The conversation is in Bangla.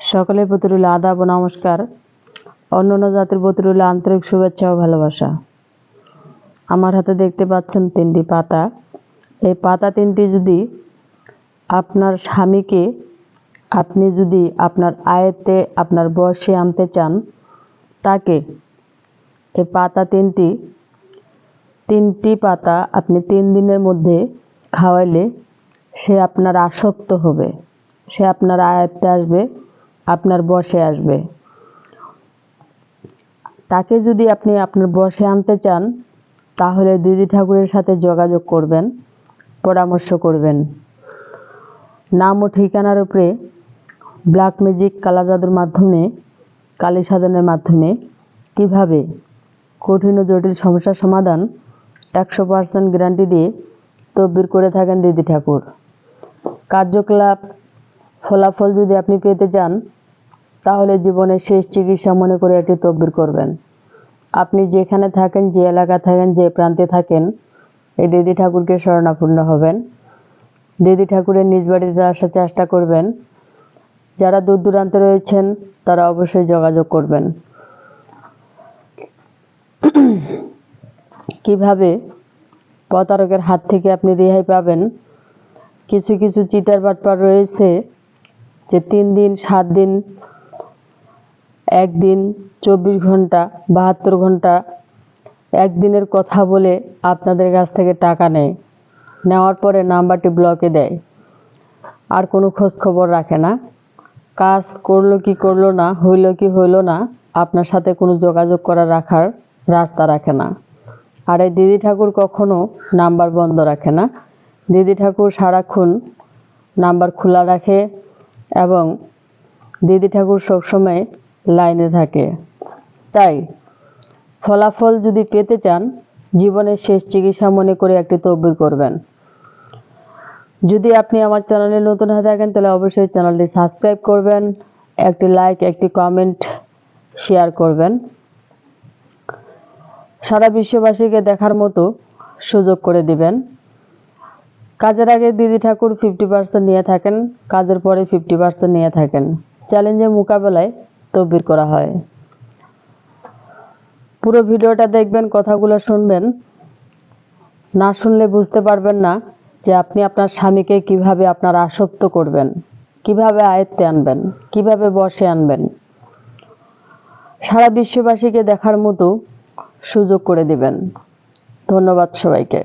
সকলের প্রতি রইল আদাব ও নমস্কার। অন্যান্য জাতির প্রতি রইল আন্তরিক শুভেচ্ছা ও ভালোবাসা। আমার হাতে দেখতে পাচ্ছেন 3টি পাতা। এই পাতা 3টি যদি আপনার স্বামীকে আপনি যদি আপনার আয়ত্তে আপনার বশে আনতে চান, তাকে এই পাতা 3টি পাতা আপনি 3 দিনের মধ্যে খাওয়াইলে সে আপনার আসক্ত হবে, সে আপনার আয়ত্তে আসবে, আপনার বশে আসবে। তাকে যদি আপনি আপনার বশে আনতে চান, তাহলে দিদি ঠাকুরের সাথে যোগাযোগ করবেন, পরামর্শ করবেন। নাম ও ঠিকানার উপরে ব্ল্যাক ম্যাজিক কালা জাদুর মাধ্যমে, কালী সাধনের মাধ্যমে কিভাবে কঠিন ও জটিল সমস্যার সমাধান 100% গ্যারান্টি দিয়ে তদবির করে থাকেন দিদি ঠাকুর। কার্যকলাপ ফলাফল যদি আপনি পেতে চান, তাহলে জীবনের শেষ চিকিৎসা মনে করে একটি তদবির করবেন। আপনি যেখানে থাকেন, যে এলাকা থাকেন, যে প্রান্তে থাকেন, এই দিদি ঠাকুরকে শরণাপন্ন হবেন। দিদি ঠাকুরের নিজ বাড়িতে আসার চেষ্টা করবেন। যারা দূর দূরান্তে রয়েছেন তারা অবশ্যই যোগাযোগ করবেন। কিভাবে প্রতারকের হাত থেকে আপনি রেহাই পাবেন? কিছু কিছু চিটার বাটপার রয়েছে যে 3 দিন, 7 দিন, 1 দিন, 24 ঘন্টা, 72 ঘন্টা, 1 দিনের কথা বলে আপনাদের কাছ থেকে টাকা নেয়। নেওয়ার পরে নাম্বারটি ব্লকে দেয়, আর কোনো খোঁজ খবর রাখে না। কাজ করলো কি করলো না, হইল কি হইল না, আপনার সাথে কোনো যোগাযোগ রাখার রাস্তা রাখে না। আর এই দিদি ঠাকুর কখনো নাম্বার বন্ধ রাখে না। দিদি ঠাকুর সারাক্ষণ নাম্বার খোলা রাখে এবং দিদি ঠাকুর সবসময় লাইনে থাকে। তাই ফলাফল যদি পেতে চান, জীবনের শেষ চিকিৎসা মনে করে একটি তদবির করবেন। যদি আপনি আমার চ্যানেলে নতুন হয়ে থাকেন, তাহলে অবশ্যই চ্যানেলটি সাবস্ক্রাইব করবেন, একটি লাইক, একটি কমেন্ট, শেয়ার করবেন। সারা বিশ্ববাসীকে দেখার মতো সুযোগ করে দিবেন। কাজের আগে দিদি ঠাকুর 50% নিয়ে থাকেন, কাজের পরে 50% নিয়ে থাকেন। চ্যালেঞ্জের মোকাবেলায় তদবির করা হয়। পুরো ভিডিওটা দেখবেন, কথাগুলো শুনবেন। না শুনলে বুঝতে পারবেন না যে আপনি আপনার স্বামীকে কিভাবে আপনার আসক্ত করবেন, কিভাবে আয়ত্তে আনবেন, কিভাবে বশে আনবেন। সারা বিশ্ববাসীকে দেখার মতো সুযোগ করে দিবেন। ধন্যবাদ সবাইকে।